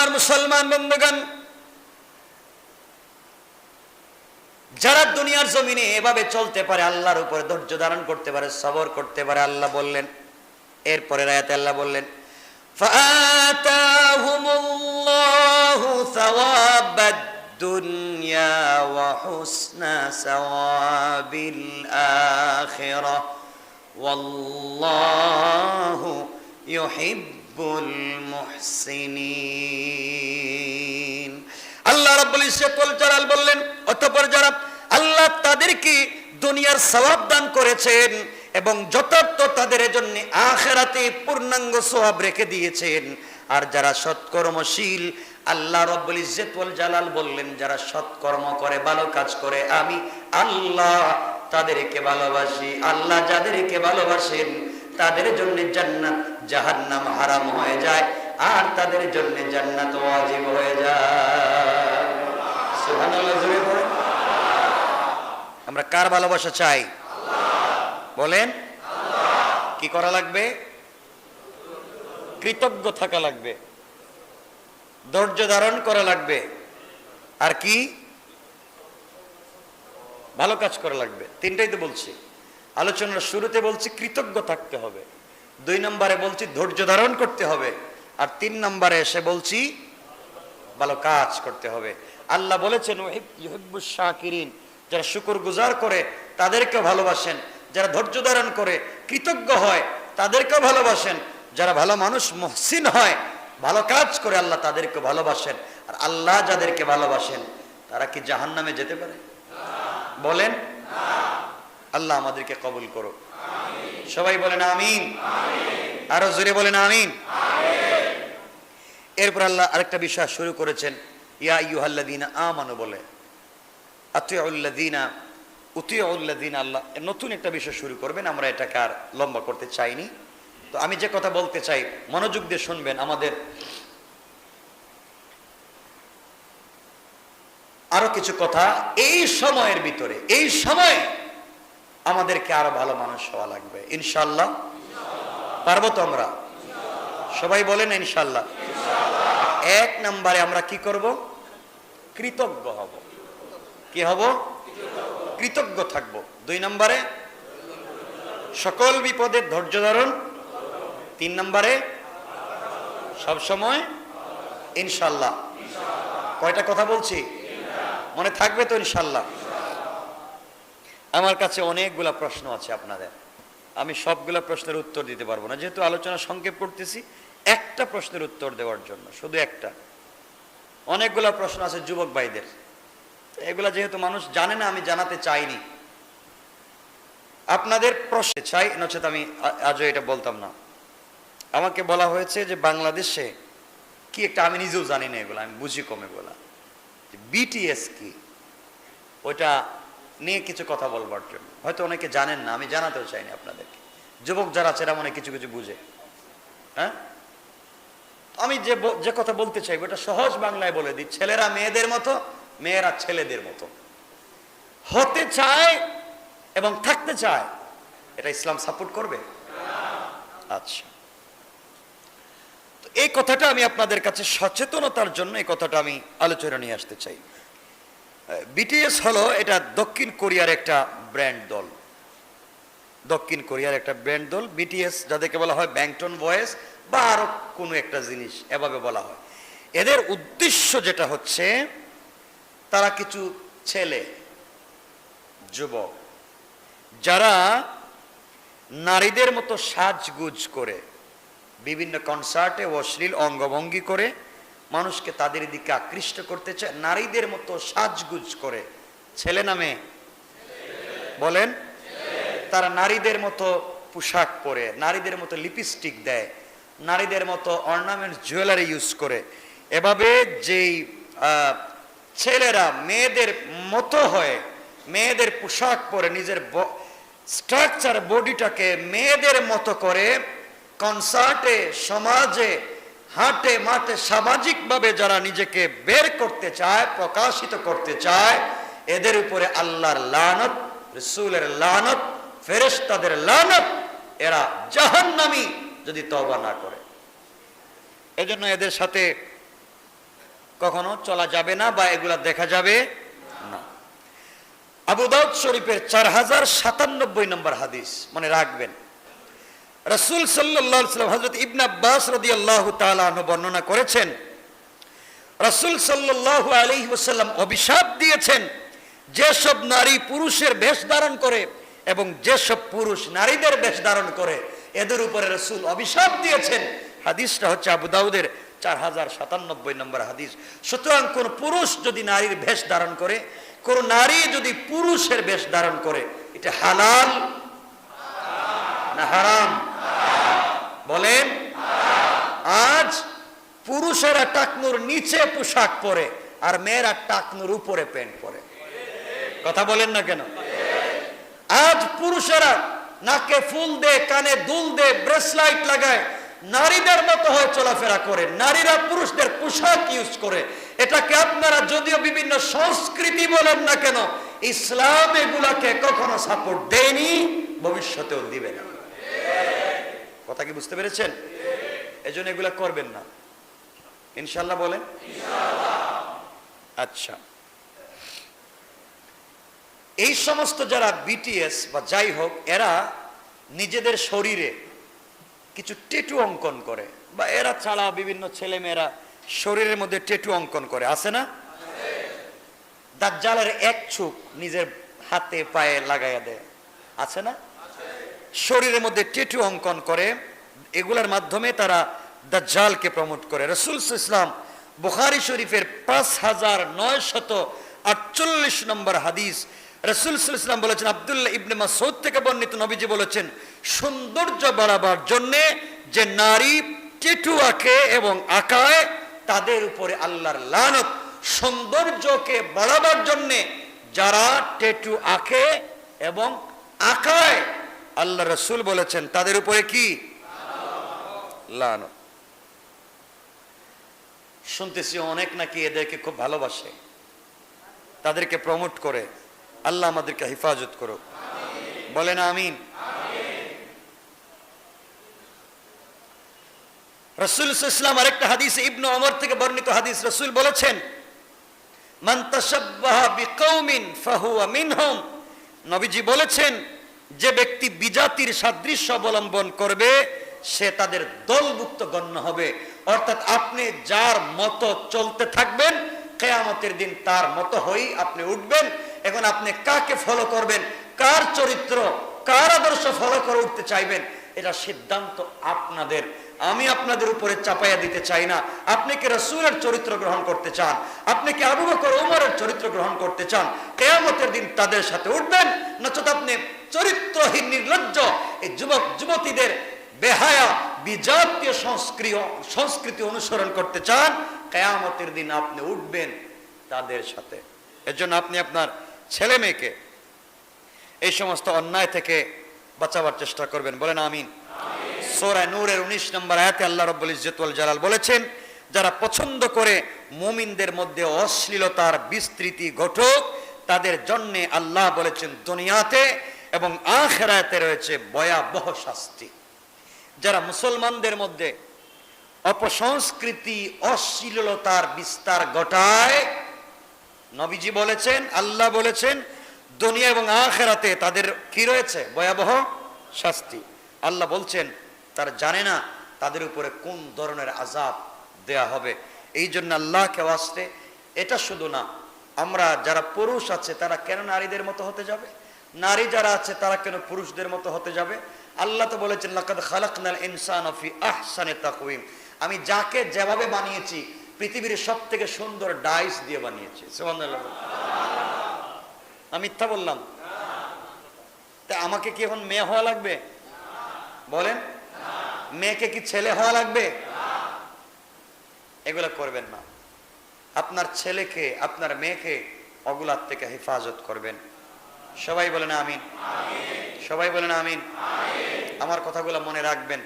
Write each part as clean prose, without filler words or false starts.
আমার মুসলমান বন্ধুগণ, যারা দুনিয়ার জমিনে এভাবে চলতে পারে, আল্লাহর উপর ধৈর্য ধারণ করতে পারে, সবর করতে পারে, আল্লাহ বললেন, এরপরের আয়াতে আল্লাহ বললেন, ফাআতাহুমুল্লাহু সাওয়াবাদ দুনিয়া ওয়া হুসনা সাওয়াবিল আখিরাহ ওয়াল্লাহু ইউহিব্বুল মুহসিনিন। আল্লাহ রাব্বুল ইজ্জত ওয়াল জালাল বললেন, অতঃপর যারা আল্লাহ তাদেরকে দুনিয়ার সওয়াব দান করেছেন এবং যথার্থ তাদের জন্য আখিরাতে পূর্ণাঙ্গ সওয়াব রেখে দিয়েছেন, আর যারা সৎকর্মশীল, আল্লাহ রাব্বুল ইজ্জত ওয়াল জালাল বললেন, যারা সৎকর্ম করে, ভালো কাজ করে, আমি আল্লাহ তাদেরকে ভালোবাসি। আল্লাহ যাদেরকে ভালোবাসেন তাদের জন্য জান্নাত জাহান্নাম হারাম হয়ে যায়, আর তাদের জন্য জান্নাত ওয়াজিব হয়ে যায়। সুবহানাল্লাহ, জোরে বলেন। আমরা কার ভালোবাসা চাই? বলেন। কি করা লাগবে? কৃতজ্ঞ থাকা লাগবে, ধৈর্য ধারণ করা লাগবে, আর কি? ভালো কাজ করা লাগবে। তিনটাই তো বলছি আলোচনার শুরুতে, বলছি কৃতজ্ঞ থাকতে হবে, 2 নম্বরে বলছি ধৈর্য ধারণ করতে হবে, আর 3 নম্বরে এসে বলছি ভালো কাজ করতে হবে। আল্লাহ বলেছেন ইউহিব্বুশ শাকিরিন, যারা শুকরগুজার করে তাদেরকে ভালোবাসেন, যারা ধৈর্য ধারণ করে কৃতজ্ঞ হয় তাদেরকেও ভালোবাসেন, যারা ভালো মানুষ মুহসিন হয়, ভালো কাজ করে, আল্লাহ তাদেরকে ভালোবাসেন। আর আল্লাহ যাদেরকে ভালোবাসেন তারা কি জাহান্নামে যেতে পারে? বলেন। আল্লাহ আমাদেরকে কবুল করো, সবাই বলেন আমিন। আরো জোরে বলেন আমিন। এরপর আল্লাহ আরেকটা বিষয় শুরু করেছেন, ইয়া আইয়ুহাল্লাযীনা আমানু বলে, আতিউল্লাযীনা উতিউল্লাযীনা। আল্লাহ নতুন একটা বিষয় শুরু করবেন, আমরা এটাকে আর লম্বা করতে চাইনি। তো আমি যে কথা বলতে চাই মনোযোগ দিয়ে শুনবেন। আমাদের আরো কিছু কথা এই সময়ের ভিতরে, এই সময় আমাদেরকে আরো ভালো মানুষ হওয়া লাগবে ইনশাআল্লাহ। পারবো তো আমরা? সবাই বলেন ইনশাআল্লাহ। 1 নম্বরে আমরা কি করব? কৃতজ্ঞ হব। কি হব? কৃতজ্ঞ থাকব। 2 নম্বরে সকল বিপদে ধৈর্য ধারণ। 3 নম্বরে সব সময় ইনশাআল্লাহ। কয়টা কথা বলছি? মনে থাকবে তো ইনশাআল্লাহ? আমার কাছে অনেকগুলা প্রশ্ন আছে আপনাদের, আমি সবগুলা প্রশ্নের উত্তর দিতে পারবো না, যেহেতু আলোচনা সংক্ষেপ করতেছি। একটা প্রশ্নের উত্তর দেওয়ার জন্য, শুধু একটা। অনেকগুলা প্রশ্ন আছে যুবক ভাইদের, এগুলা যেহেতু মানুষ জানে না, আমি জানাতে চাইনি। আপনাদের প্রশ্ন চাই, নচেত আমি আজও এটা বলতাম না। আমাকে বলা হয়েছে যে বাংলাদেশে কি একটা, আমি নিজেও জানি না এগুলো, আমি বুঝি কমে বলা, বিটিএস কি, ওইটা নিয়ে কিছু কথা বলবার জন্য। হয়তো অনেকে জানেন না, আমি জানাতেও চাইনি আপনাদেরকে। যুবক যারা আছে এরা মনে কিছু কিছু বুঝে। হ্যাঁ, আমি যে কথা বলতে চাই ওটা সহজ বাংলায় বলে দিই। ছেলেরা মেয়েদের মতো, মেয়েরা ছেলেদের মতো হতে চায় এবং থাকতে চায়, এটা ইসলাম সাপোর্ট করবে? আচ্ছা, তো এই কথাটা আমি আপনাদের কাছে সচেতনতার জন্য এই কথাটা আমি আলোচনা নিয়ে আসতে চাই। বিটিএস হলো, এটা দক্ষিণ কোরিয়ার একটা ব্র্যান্ড দল। দক্ষিণ কোরিয়ার একটা ব্র্যান্ড দল বিটিএস, যাদেরকে বলা হয় ব্যাংটন বয়েজ বা আরো কোনো একটা জিনিস এভাবে বলা হয়। এদের উদ্দেশ্য যেটা হচ্ছে, তারা কিছু ছেলে যুবক যারা নারীদের মতো সাজগুজ করে, বিভিন্ন কনসার্টে অশ্লীল অঙ্গভঙ্গি করে মানুষকে তাদের দিকে আকৃষ্ট করতে চায়, নারীদের মতো সাজগুজ করে। ছেলে নামে বলেন, তারা নারীদের মতো পোশাক পরে, নারীদের মতো লিপস্টিক দেয়, নারীদের মতো অর্নামেন্টস জুয়েলারি ইউজ করে। এভাবে যেই ছেলেরা মেয়েদের মতো হয়ে, মেয়েদের পোশাক পরে, নিজের স্ট্রাকচার বডিটাকে মেয়েদের মতো করে কনসার্টে, সমাজে, হাটে মাঠে সামাজিকভাবে যারা নিজেকে বের করতে চায়, প্রকাশিত করতে চায়, এদের উপরে আল্লাহর লানত, রাসূলের লানত, ফেরেশতাদের লানত। এরা জাহান্নামী যদি তওবা না করে। এজন্য এদের সাথে কখনো চলা যাবে না বা এগুলা দেখা যাবে না। আবু দাউদ শরীফের 4097 নম্বর হাদিস মনে রাখবেন। রাসূল সাল্লাল্লাহু আলাইহি ওয়াসাল্লাম হযরত ইবনে আব্বাস রাদিয়াল্লাহু তাআলা আনহু বর্ণনা করেছেন, রাসূল সাল্লাল্লাহু আলাইহি ওয়াসাল্লাম অভিশাপ দিয়েছেন যেসব নারী পুরুষের বেশ ধারণ করে এবং যেসব পুরুষ নারীদের বেশ ধারণ করে এদের উপরে রাসূল অভিশাপ দিয়েছেন। হাদিসটা হচ্ছে আবু দাউদের 4097 নম্বর হাদিস। সুতরাং কোন পুরুষ যদি নারীর বেশ ধারণ করে, কোন নারী যদি পুরুষের বেশ ধারণ করে, এটা হালাল না হারাম? বলেন। আজ পুরুষেরা টাকনুর নিচে পোশাক পরে আর মেয়েরা টাকনুর উপরে প্যান্ট পরে। কথা বলেন না কেন? আজ পুরুষেরা নাকে ফুল দে, কানে দুল দে, ব্রেসলাইট লাগায়, নারীদের মতো হয়ে চলাফেরা করে, নারীরা পুরুষদের পোশাক ইউজ করে। এটাকে আপনারা যদিও বিভিন্ন সংস্কৃতি বলেন না কেন, ইসলাম এগুলাকে কখনো সাপোর্ট দেয়নি, ভবিষ্যতেও দিবে না। কথা কি বুঝতে পেরেছেন? এজন্য এগুলা করবেন না, ইনশাআল্লাহ বলেন। আচ্ছা, এই সমস্ত যারা বিটিএস বা যাই হোক, এরা নিজেদের শরীরে কিছু ট্যাটু অঙ্কন করে, বা এরা ছাড়া বিভিন্ন ছেলে মেয়েরা শরীরের মধ্যে ট্যাটু অঙ্কন করে, আছে না? দাজ্জালের এক চোখ নিজের হাতে পায়ে লাগাইয়া দেয়, আছে না? শরীরের মধ্যে ট্যাটু অঙ্কন করে, এগুলোর মাধ্যমে তারা দাজ্জালকে প্রমোট করে। রাসূল সাল্লাল্লাহু আলাইহি ওয়াসাল্লাম বুখারী শরীফের 5948 নম্বর হাদিস, রাসূল সাল্লাল্লাহু আলাইহি ওয়াসাল্লাম বলেছেন, আব্দুল্লাহ ইবনে মাসউদ থেকে বর্ণিত, নবীজি বলেছেন, সৌন্দর্য বাড়াবার জন্য যে নারী ট্যাটু আঁকে এবং আঁকায় তাদের উপরে আল্লাহর লানত। সৌন্দর্যকে বাড়াবার জন্য যারা ট্যাটু আঁকে এবং আঁকায়, আল্লাহ রাসূল বলেছেন তাদের উপরে কি? লানত। শুনতেছি অনেক নাকি এদেরকে খুব ভালোবাসে, তাদেরকে প্রমোট করে। আল্লাহ আমাদেরকে হেফাজত করুক, বলেন আমিন। রাসূল সাল্লাল্লাহু আলাইহি ওয়াসাল্লাম আরেকটা হাদিসে, ইবনে ওমর থেকে বর্ণিত হাদিস, রাসূল বলেছেন, মান তাশাব্বাহা বিকাউমিন ফাহুয়া মিনহুম। নবীজি বলেছেন, যে ব্যক্তি বিজাতির সাদৃশ্য অবলম্বন করবে সে তাদের দলভুক্ত গণ্য হবে। অর্থাৎ আপনি যার মতো চলতে থাকবেন, কিয়ামতের দিন তার মতো হয়েই আপনি উঠবেন। এখন আপনি কাকে ফলো করবেন, কার চরিত্র, কার আদর্শ ফলো করে উঠতে চাইবেন, এটা সিদ্ধান্ত আপনাদের। আমি আপনাদের উপরে চাপাইয়া দিতে চাই না। আপনি কি রাসূলের চরিত্র গ্রহণ করতে চান, আপনি কি আবু বকর ওমরের চরিত্র গ্রহণ করতে চান, কিয়ামতের দিন তাদের সাথে উঠবেন। নচেত আপনি চরিত্রহীন নির্লজ্জ এই যুবক যুবতীদের বেহায়া বিজাতীয় সংস্কৃতি অনুসরণ করতে চান, কিয়ামতের দিন আপনি উঠবেন তাদের সাথে। এর জন্য আপনি আপনার ছেলে মেয়েকে এই সমস্ত অন্যায় থেকে বাঁচাবার চেষ্টা করবেন, বলেন আমিন। সূরা নূরের 19 নম্বর আয়াতে আল্লাহ রাব্বুল ইজ্জত ওয়াল জালাল বলেছেন, যারা পছন্দ করে মুমিনদের মধ্যে অশ্লীলতার বিস্তৃতি ঘটুক, তাদের জন্য আল্লাহ বলেছেন দুনিয়াতে এবং আখিরাতে রয়েছে ভয়াবহ শাস্তি। যারা মুসলমানদের মধ্যে অপসংস্কৃতি অশ্লীলতার বিস্তার ঘটায়, নবীজি বলেছেন, আল্লাহ বলেছেন, দুনিয়া এবং আখিরাতে তাদের কি রয়েছে? ভয়াবহ শাস্তি। আল্লাহ বলছেন তারা জানে না তাদের উপরে কোন ধরনের আযাব দেয়া হবে। এই জন্য আল্লাহকে ওয়াস্তে, এটা শুধু না, আমরা যারা পুরুষ আছে তারা কেন নারীদের মতো হতে যাবে, নারী যারা আছে তারা কেন পুরুষদের মতো হতে যাবে? আল্লাহ তো বলেছেন, লাকাদ খালাকনাল ইনসানা ফি আহসানি তাকওয়িম। আমি যাকে যেভাবে বানিয়েছি পৃথিবীর সবথেকে সুন্দর ডাইস দিয়ে বানিয়েছি। সুবহানাল্লাহ। আমি মিথ্যা বললাম? তা আমাকে কি এখন মেয়ে হওয়া লাগবে? বলেন, মেয়েকে কি ছেলে হওয়া লাগবে? এগুলো করবেন না। আপনার ছেলেকে, আপনার মেয়েকে ওগুলার থেকে হেফাজত করবেন। সবাই বলেন আমিন। সবাই বলেন আমিন। আমার কথাগুলো মনে রাখবেন।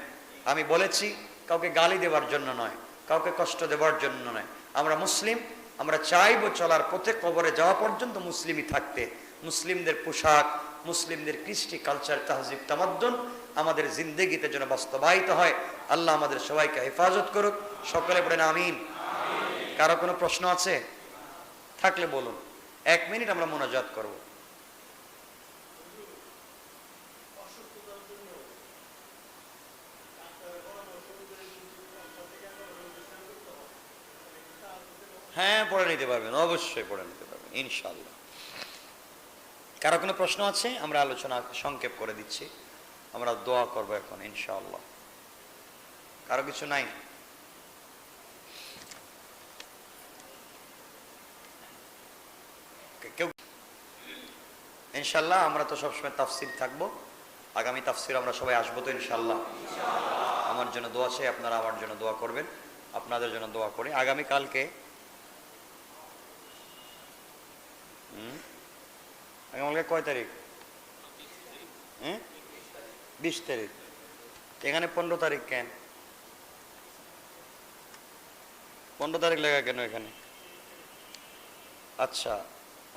আমি বলেছি কাউকে গালি দেওয়ার জন্য নয়, কাউকে কষ্ট দেওয়ার জন্য নয়। আমরা মুসলিম, আমরা চাইবো চলার পথে কবরে যাওয়া পর্যন্ত মুসলিমই থাকতে। মুসলিমদের পোশাক, মুসলিমদের কৃষ্টি, কালচার, তাহজিব, তামাদ্দুন আমাদের জিন্দেগিতে যেন বাস্তবায়িত হয়। আল্লাহ আমাদের সবাইকে হেফাজত করুক। সকলে পড়েন আমিন। কারো কোনো প্রশ্ন আছে থাকলে বলুন, 1 মিনিট আমরা মোনাজাত করব। হ্যাঁ, পড়ে নিতে পারবেন, অবশ্যই পড়ে নিতে পারবেন ইনশাআল্লাহ। কারো কোনো প্রশ্ন আছে? আমরা আলোচনা সংক্ষেপ করে দিচ্ছি, আমরা দোয়া করব এখন ইনশাআল্লাহ। কারো কিছু নাই? কেউ? ইনশাআল্লাহ আমরা তো সবসময় তাফসির থাকবো, আগামী তাফসির আমরা সবাই আসবো তো ইনশাআল্লাহ। আমার জন্য দোয়া চাই, আপনারা আমার জন্য দোয়া করবেন, আপনাদের জন্য দোয়া করি। আগামীকালকে আগামীকালকে কয় তারিখ? 20 তারিখ। এখানে 15 তারিখ কেন? 15 তারিখ লেখা কেন এখানে? আচ্ছা,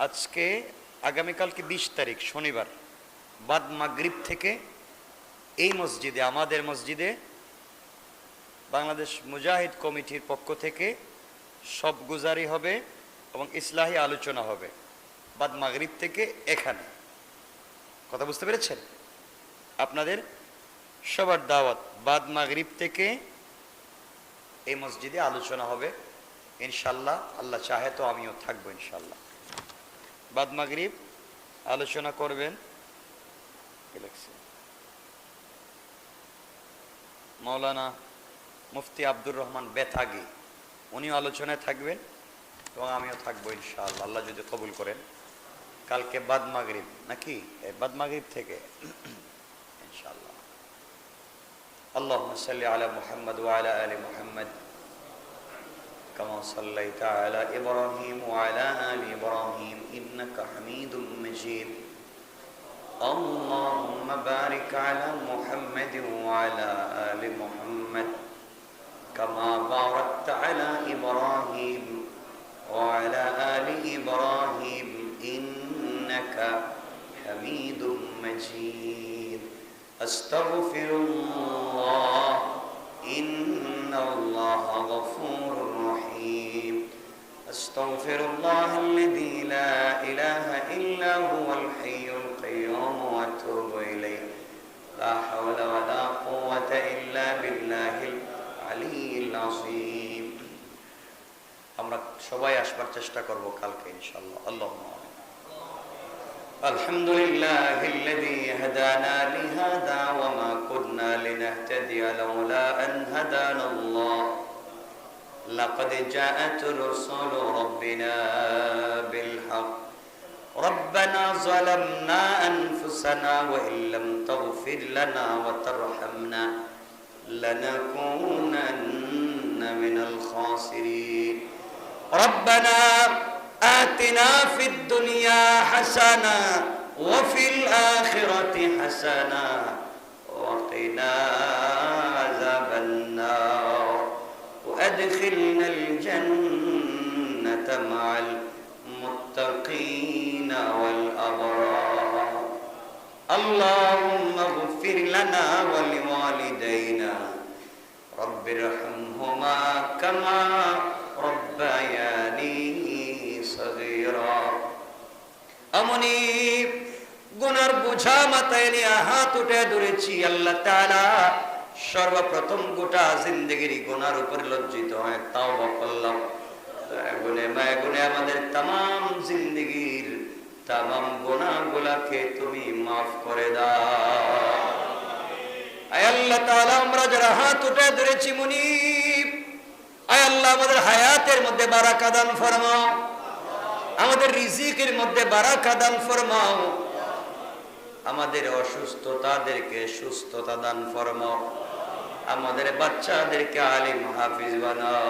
আজকে আগামীকালকে 20 তারিখ শনিবার বাদ মাগরিব থেকে এই মসজিদে, আমাদের মসজিদে বাংলাদেশ মুজাহিদ কমিটির পক্ষ থেকে সব গুজারি হবে এবং ইসলাহি আলোচনা হবে বাদ মাগরিব থেকে এখানে। কথা বুঝতে পেরেছেন? আপনাদের সবার দাওয়াত, বাদ মাগরিব থেকে এই মসজিদে আলোচনা হবে ইনশাল্লাহ। আল্লাহ চাহে তো আমিও থাকবো ইনশাল্লাহ। বাদ মাগরিব আলোচনা করবেন মাওলানা মুফতি আব্দুর রহমান বেতাগী, উনিও আলোচনায় থাকবেন এবং আমিও থাকবো ইনশাআল্লাহ, আল্লাহ যদি কবুল করেন। কালকে বাদ মাগরিব নাকি? বাদ মাগরিব থেকে ইনশাআল্লাহ। আল্লাহুম্মা সাল্লি আলা মুহাম্মদ ওয়া আলা আলি মুহাম্মদ কামা সাল্লাইতা আলা ইব্রাহিম ওয়া আলা আলি ইব্রাহিম ইন্নাকা হামিদুম মাজিদ। আল্লাহুম্মা বারিক আলা মুহাম্মদ ওয়া আলা আলি মুহাম্মদ কামা বারাকতা আলা ইব্রাহিম ওয়া আলা আলি ইব্রাহিম ইন্নাকা হামিদুম মাজিদ। আস্তাগফিরুল্লাহ ইন্নাল্লাহা গফুরুর রহিম। আস্তাগফিরুল্লাহাল্লাযী লা ইলাহা ইল্লা হুয়াল হাইয়ুল কাইয়্যুম ওয়া আতুবু ইলাইহি। লা হাওলা ওয়া লা কুওয়াতা ইল্লা বিল্লাহিল আলিয়্যিল আযীম। আমরা সবাই আসবার চেষ্টা করব কালকে ইনশাআল্লাহ। আল্লাহুম্মা আমিন। আলহামদুলিল্লাহিল্লাযী হাদানা লিহাযা ওয়া মা কুন্না লিনাহতাদিয়া লাওলা আন হাদানাল্লাহ। লাকাদ জাআত রুসুলু রাব্বিনা বিল হক। রব্বানা যালামনা আনফুসানা ওয়া ইল্লাম তাগফির লানা ওয়া তারহামনা লানাকুনান্না মিনাল খাসিরিন। রব্বানা আতিনা ফিদ দুনিয়া হাসানা ওয়া ফিল আখিরাতি হাসানা ওয়া কিনা আযাবান নার ওয়া আদখিলনাল জান্নাতা মা'আল মুত্তাকিনা ওয়াল আবরার। আল্লাহুম্মা ইগফির লানা ওয়া লিওয়ালিদাইনা রব্বিরহামহুমা কামা রব্বায়ানি সগীরা। আমনি গুনার বোঝা মাথায় নিয়ে হাত উঠে ধরেছি আল্লাহ তাআলা। সর্বপ্রথম গোটা জিন্দেগির গুনার উপর লজ্জিত হয় তাওবা করলাম। গুনে মায় গুনে আমাদের তামাম জিন্দেগির তামাম গুনাহগুলোকে তুমি মাফ করে দাও। আয় আল্লাহ তাআলা, আমরা যারা হাত উঠে ধরেছি মুনিব, আয় আল্লাহ আমাদের হায়াতের মধ্যে বারাকা দান ফরমাও, আমাদের রিজিকের মধ্যে বারাকা দান ফরমাও, আমাদের অসুস্থতাদেরকে সুস্থতা দান ফরমাও, আমাদের বাচ্চাদেরকে আলিম হাফিজ বানাও।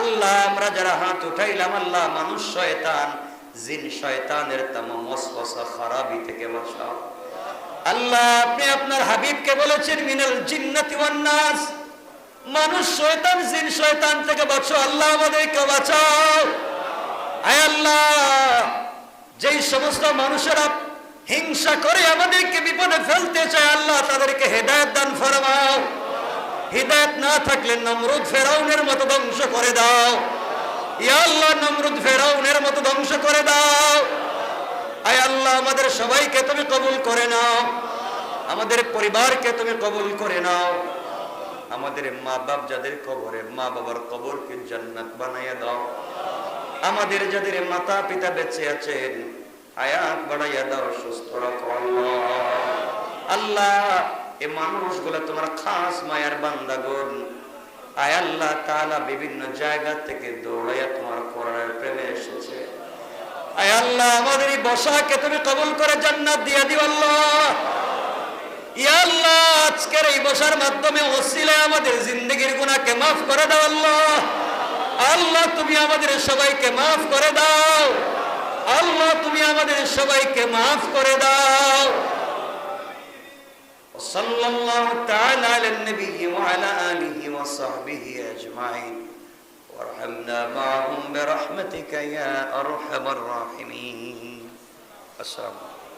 আল্লাহ আমরা যারা হাত উঠাইলাম, আল্লাহ মানুষ শয়তান জিন শয়তানের তামাম ওয়াসওয়াসা খারাপি থেকে বাঁচাও। আল্লাহ আপনি আপনার হাবিবকে বলেছেন মিনাল জিন্নাতি ওয়ান নাস, মানুষ শয়তান জিন শয়তান থেকে বাঁচাও। আল্লাহ আমাদেরকে বাঁচাও। আয় আল্লাহ, যেই সমস্ত মানুষেরা হিংসা করে আমাদেরকে বিপদে ফেলতে চায়, আল্লাহ তাদেরকে হেদায়েত দান ফরমাও। হিদায়াত না থাকলে নমরুদ ফেরাউনের মতো ধ্বংস করে দাও। ইয়া আল্লাহ, নমরুদ ফেরাউনের মতো ধ্বংস করে দাও। আয় আল্লাহ, আমাদের সবাইকে তুমি কবুল করে নাও, আমাদের পরিবারকে তুমি কবুল করে নাও, আমাদের মা বাপ যাদের কবরে, মা বাবার কবরকে জান্নাত বানাইয়া দাও। আমাদের যাদের মাতা পিতা বেঁচে আছেন হায়াত বাড়াইয়া দাও, সুস্থ রাখো আল্লাহ। এই মানুষগুলো তোমার খাস মায়ার বান্দাগণ। আয় আল্লাহ তাআলা বিভিন্ন জায়গা থেকে দৌড়াইয়া তোমার কোরআনের প্রেমে এসেছে। আয় আল্লাহ, আমাদের এই বসাকে তুমি কবুল করে জান্নাত দিয়ে দিও আল্লাহ। ইয়া আল্লাহ, আজকের এই বসার মাধ্যমে ওসিলায় আমাদের জিন্দেগীর গুনাহকে মাফ করে দাও আল্লাহ। আল্লাহ, তুমি আমাদের সবাইকে মাফ করে দাও। আল্লাহ, তুমি আমাদের সবাইকে মাফ করে দাও। সাল্লাল্লাহু তাআলা আলান নবী ওয়া আলা আলিহি ওয়া সাহবিহি আজমাইন ওয়ারহামনা মা'হুম বিরহমাতিকা ইয়া আরহামার রাহিমিন। আসসালামু আলাইকুম।